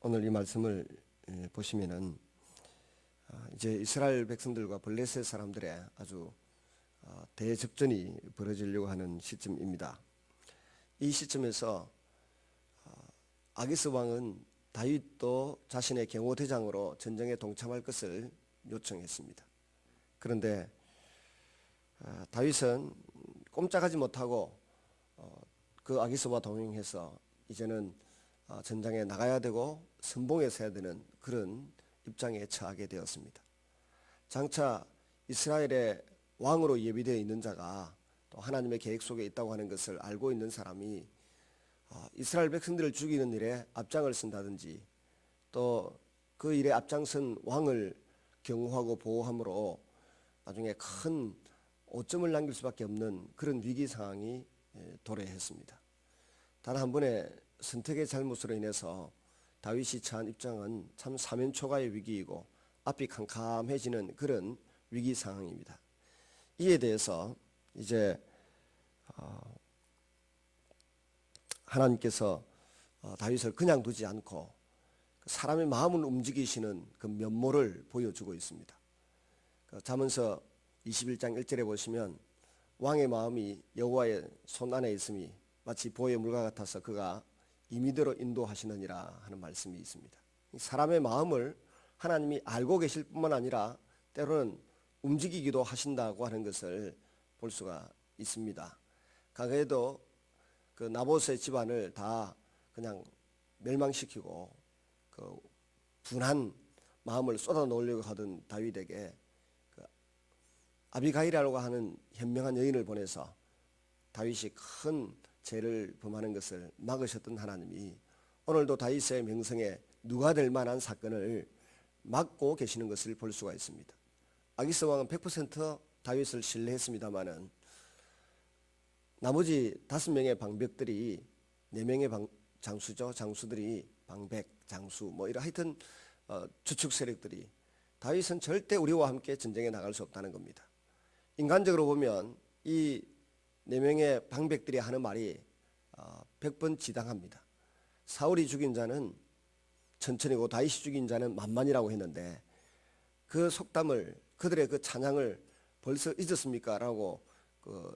오늘 이 말씀을 보시면은 이제 이스라엘 백성들과 블레셋 사람들의 아주 대접전이 벌어지려고 하는 시점입니다. 이 시점에서 아기스 왕은 다윗도 자신의 경호대장으로 전쟁에 동참할 것을 요청했습니다. 그런데 다윗은 꼼짝하지 못하고 그 아기스와 동행해서 이제는 전장에 나가야 되고 선봉에 서야 되는 그런 입장에 처하게 되었습니다. 장차 이스라엘의 왕으로 예비되어 있는 자가 또 하나님의 계획 속에 있다고 하는 것을 알고 있는 사람이 이스라엘 백성들을 죽이는 일에 앞장을 쓴다든지 또 그 일에 앞장선 왕을 경호하고 보호함으로 나중에 큰 오점을 남길 수밖에 없는 그런 위기 상황이 도래했습니다. 단 한 번의 선택의 잘못으로 인해서 다윗이 처한 입장은 참 사면초가의 위기이고 앞이 캄캄해지는 그런 위기 상황입니다. 이에 대해서 이제 하나님께서 다윗을 그냥 두지 않고 사람의 마음을 움직이시는 그 면모를 보여주고 있습니다. 잠언서 21장 1절에 보시면 왕의 마음이 여호와의 손 안에 있음이 마치 보의 물과 같아서 그가 임의대로 인도하시느니라 하는 말씀이 있습니다. 사람의 마음을 하나님이 알고 계실 뿐만 아니라 때로는 움직이기도 하신다고 하는 것을 볼 수가 있습니다. 과거에도 그 나봇의 집안을 다 그냥 멸망시키고 그 분한 마음을 쏟아놓으려고 하던 다윗에게 그 아비가일이라고 하는 현명한 여인을 보내서 다윗이 큰 죄를 범하는 것을 막으셨던 하나님이 오늘도 다윗의 명성에 누가 될 만한 사건을 막고 계시는 것을 볼 수가 있습니다. 아기스 왕은 100% 다윗을 신뢰했습니다마는 나머지 5명의 방백들이 4명의 장수들이 방백, 장수 뭐 이런 하여튼 주축 세력들이 다윗은 절대 우리와 함께 전쟁에 나갈 수 없다는 겁니다. 인간적으로 보면 이 4명의 방백들이 하는 말이 100번 지당합니다. 사울이 죽인 자는 천천히고 다윗이 죽인 자는 만만이라고 했는데 그 속담을 그들의 그 찬양을 벌써 잊었습니까? 라고 그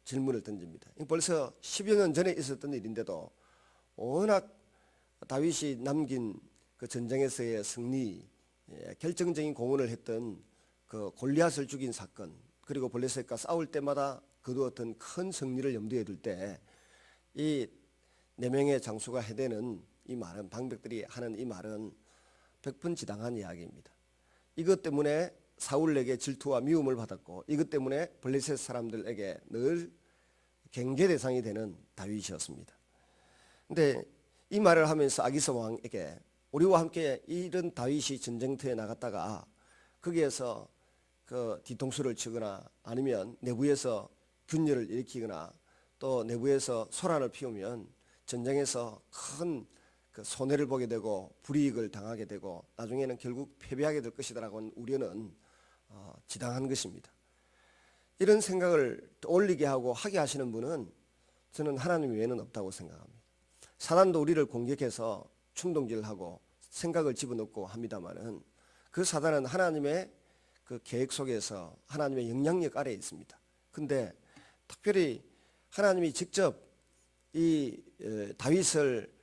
질문을 던집니다. 벌써 10여 년 전에 있었던 일인데도 워낙 다윗이 남긴 그 전쟁에서의 승리, 결정적인 공헌을 했던 그 골리앗을 죽인 사건, 그리고 블레셋과 싸울 때마다 거두었던 큰 승리를 염두에 둘 때 이 4명의 장수가 해대는 이 말은, 방백들이 하는 이 말은 100번 지당한 이야기입니다. 이것 때문에 사울에게 질투와 미움을 받았고 이것 때문에 블레셋 사람들에게 늘 경계 대상이 되는 다윗이었습니다. 그런데 이 말을 하면서 아기스 왕에게 우리와 함께 이런 다윗이 전쟁터에 나갔다가 거기에서 그 뒤통수를 치거나 아니면 내부에서 균열을 일으키거나 또 내부에서 소란을 피우면 전쟁에서 큰 그 손해를 보게 되고 불이익을 당하게 되고 나중에는 결국 패배하게 될 것이다라고 하는 우려는 지당한 것입니다. 이런 생각을 올리게 하고 하게 하시는 분은 저는 하나님 외에는 없다고 생각합니다. 사단도 우리를 공격해서 충동질을 하고 생각을 집어넣고 합니다만은 그 사단은 하나님의 그 계획 속에서 하나님의 영향력 아래에 있습니다. 근데 특별히 하나님이 직접 이 다윗을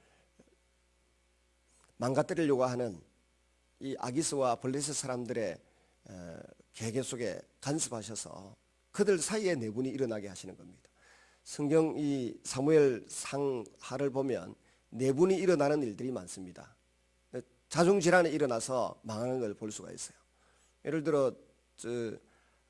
망가뜨리려고 하는 이 아기스와 블레셋 사람들의 계획 속에 간섭하셔서 그들 사이에 내분이 일어나게 하시는 겁니다. 성경 이 사무엘 상하를 보면 내분이 일어나는 일들이 많습니다. 자중질환이 일어나서 망하는 걸 볼 수가 있어요. 예를 들어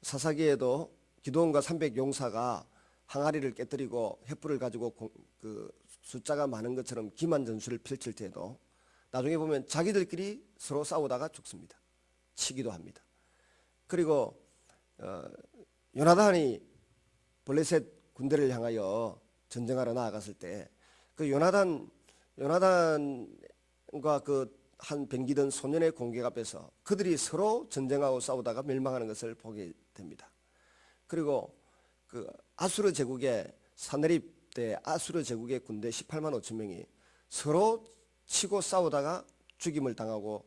사사기에도 기드온과 300용사가 항아리를 깨뜨리고 횃불을 가지고 그 숫자가 많은 것처럼 기만 전술을 펼칠 때도 나중에 보면 자기들끼리 서로 싸우다가 죽습니다. 치기도 합니다. 그리고 요나단이 블레셋 군대를 향하여 전쟁하러 나아갔을 때 그 요나단과 그 한 병기던 소년의 공격 앞에서 그들이 서로 전쟁하고 싸우다가 멸망하는 것을 보게 됩니다. 그리고 그 아수르 제국의 사네립 때 아수르 제국의 군대 18만 5천 명이 서로 치고 싸우다가 죽임을 당하고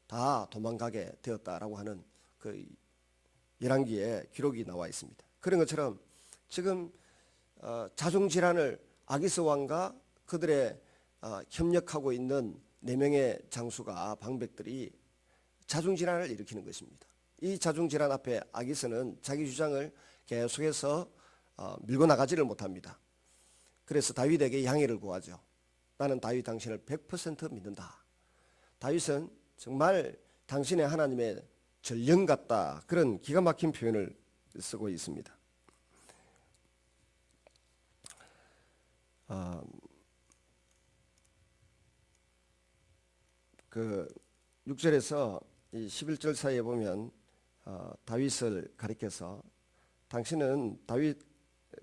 다 도망가게 되었다라고 하는 그 열왕기에 기록이 나와 있습니다. 그런 것처럼 지금 자중질환을 아기스 왕과 그들의 협력하고 있는 4명의 장수가 방백들이 자중질환을 일으키는 것입니다. 이 자중질환 앞에 아기스는 자기 주장을 계속해서 밀고 나가지를 못합니다. 그래서 다윗에게 양해를 구하죠. 나는 다윗 당신을 100% 믿는다. 다윗은 정말 당신의 하나님의 전령 같다. 그런 기가 막힌 표현을 쓰고 있습니다. 그 6절에서 이 11절 사이에 보면 다윗을 가리켜서 당신은 다윗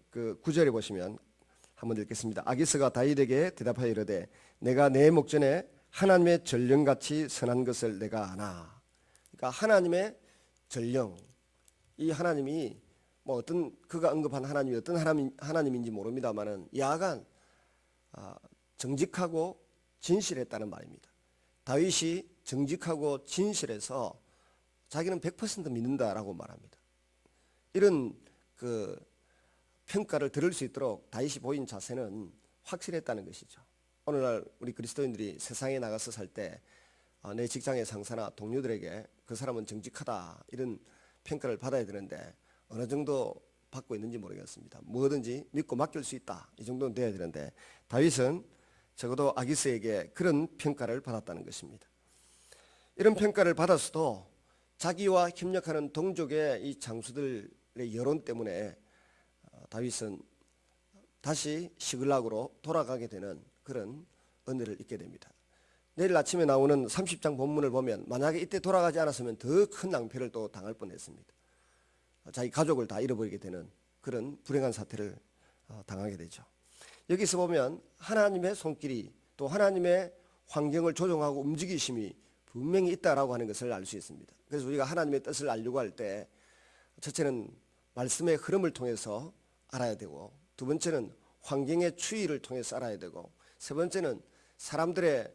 그 9절에 보시면 한번 읽겠습니다. 아기스가 다윗에게 대답하여 이르되 내가 내 목전에 하나님의 전령같이 선한 것을 내가 아나. 그러니까 하나님의 전령, 이 하나님이 뭐 어떤 그가 언급한 하나님이 어떤 하나님인지 모릅니다만은 야간 정직하고 진실했다는 말입니다. 다윗이 정직하고 진실해서 자기는 100% 믿는다라고 말합니다. 이런 그 평가를 들을 수 있도록 다윗이 보인 자세는 확실했다는 것이죠. 오늘날 우리 그리스도인들이 세상에 나가서 살 때 내 직장의 상사나 동료들에게 그 사람은 정직하다 이런 평가를 받아야 되는데 어느 정도 받고 있는지 모르겠습니다. 뭐든지 믿고 맡길 수 있다 이 정도는 돼야 되는데 다윗은 적어도 아기스에게 그런 평가를 받았다는 것입니다. 이런 평가를 받았어도 자기와 협력하는 동족의 이 장수들의 여론 때문에 다윗은 다시 시글락으로 돌아가게 되는 그런 은혜를 잊게 됩니다. 내일 아침에 나오는 30장 본문을 보면 만약에 이때 돌아가지 않았으면 더 큰 낭패를 또 당할 뻔했습니다. 자기 가족을 다 잃어버리게 되는 그런 불행한 사태를 당하게 되죠. 여기서 보면 하나님의 손길이 또 하나님의 환경을 조종하고 움직이심이 분명히 있다라고 하는 것을 알 수 있습니다. 그래서 우리가 하나님의 뜻을 알려고 할 때 첫째는 말씀의 흐름을 통해서 알아야 되고 두 번째는 환경의 추이를 통해서 알아야 되고 세 번째는 사람들의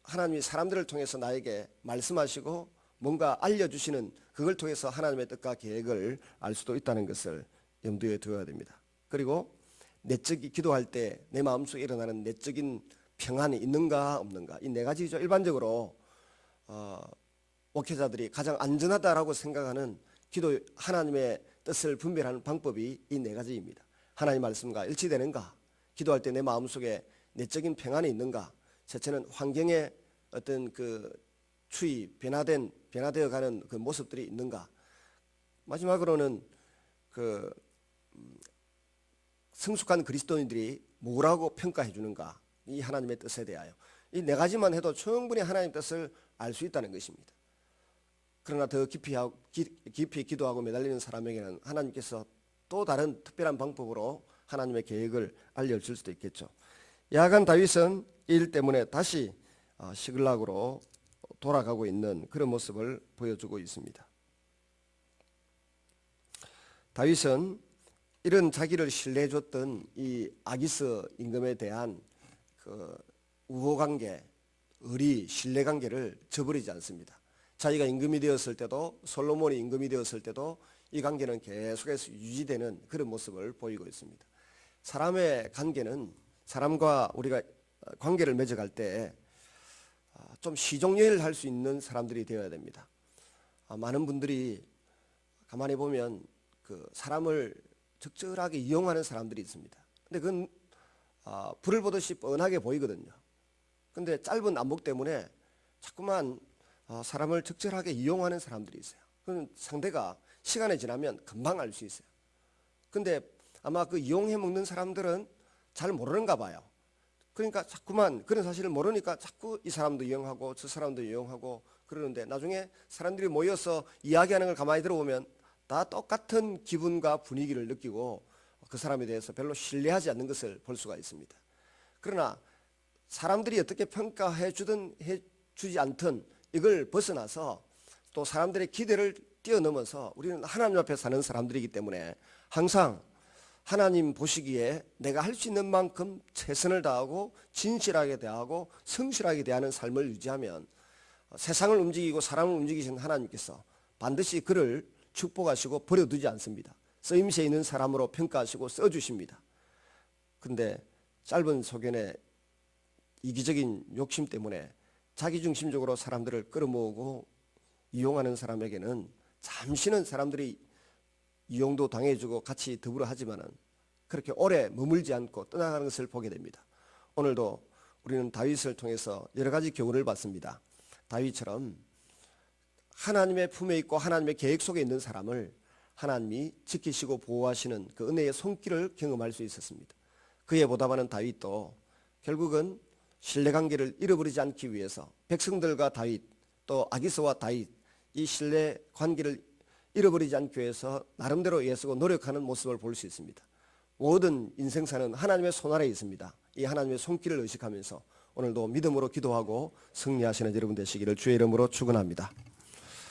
하나님이 사람들을 통해서 나에게 말씀하시고 뭔가 알려주시는 그걸 통해서 하나님의 뜻과 계획을 알 수도 있다는 것을 염두에 두어야 됩니다. 그리고 내적인 기도할 때 내 마음속에 일어나는 내적인 평안이 있는가 없는가 이 4가지죠. 일반적으로 목회자들이 가장 안전하다라고 생각하는 기도 하나님의 뜻을 분별하는 방법이 이 4가지입니다. 하나님 말씀과 일치되는가, 기도할 때 내 마음속에 내적인 평안이 있는가, 셋째는 환경의 어떤 그 추이 변화되어 가는 그 모습들이 있는가, 마지막으로는 그 성숙한 그리스도인들이 뭐라고 평가해 주는가, 이 하나님의 뜻에 대하여 이 4가지만 해도 충분히 하나님의 뜻을 알 수 있다는 것입니다. 그러나 더 깊이 기도하고 매달리는 사람에게는 하나님께서 또 다른 특별한 방법으로 하나님의 계획을 알려줄 수도 있겠죠. 야간 다윗은 일 때문에 다시 시글락으로 돌아가고 있는 그런 모습을 보여주고 있습니다. 다윗은 이런 자기를 신뢰해 줬던 이 아기스 임금에 대한 그 우호관계, 의리, 신뢰관계를 저버리지 않습니다. 자기가 임금이 되었을 때도 솔로몬이 임금이 되었을 때도 이 관계는 계속해서 유지되는 그런 모습을 보이고 있습니다. 사람의 관계는 사람과 우리가 관계를 맺어갈 때 좀 시종일을 할 수 있는 사람들이 되어야 됩니다. 많은 분들이 가만히 보면 그 사람을 적절하게 이용하는 사람들이 있습니다. 근데 그건 불을 보듯이 뻔하게 보이거든요. 근데 짧은 안목 때문에 자꾸만 사람을 적절하게 이용하는 사람들이 있어요. 그건 상대가 시간이 지나면 금방 알 수 있어요. 근데 아마 그 이용해 먹는 사람들은 잘 모르는가 봐요. 그러니까 자꾸만 그런 사실을 모르니까 자꾸 이 사람도 이용하고 저 사람도 이용하고 그러는데 나중에 사람들이 모여서 이야기하는 걸 가만히 들어보면 다 똑같은 기분과 분위기를 느끼고 그 사람에 대해서 별로 신뢰하지 않는 것을 볼 수가 있습니다. 그러나 사람들이 어떻게 평가해 주든 해주지 않든 이걸 벗어나서 또 사람들의 기대를 뛰어넘어서 우리는 하나님 앞에 사는 사람들이기 때문에 항상 하나님 보시기에 내가 할 수 있는 만큼 최선을 다하고 진실하게 대하고 성실하게 대하는 삶을 유지하면 세상을 움직이고 사람을 움직이신 하나님께서 반드시 그를 축복하시고 버려두지 않습니다. 쓰임새 있는 사람으로 평가하시고 써주십니다. 근데 짧은 소견에 이기적인 욕심 때문에 자기중심적으로 사람들을 끌어모으고 이용하는 사람에게는 잠시는 사람들이 이용도 당해주고 같이 더불어 하지만은 그렇게 오래 머물지 않고 떠나가는 것을 보게 됩니다. 오늘도 우리는 다윗을 통해서 여러 가지 교훈을 받습니다. 다윗처럼 하나님의 품에 있고 하나님의 계획 속에 있는 사람을 하나님이 지키시고 보호하시는 그 은혜의 손길을 경험할 수 있었습니다. 그에 보답하는 다윗도 결국은 신뢰관계를 잃어버리지 않기 위해서 백성들과 다윗 또 아기스와 다윗 이 신뢰관계를 잃어버리지 않기 위해서 나름대로 애쓰고 노력하는 모습을 볼 수 있습니다. 모든 인생사는 하나님의 손 아래에 있습니다. 이 하나님의 손길을 의식하면서 오늘도 믿음으로 기도하고 승리하시는 여러분 되시기를 주의 이름으로 축원합니다.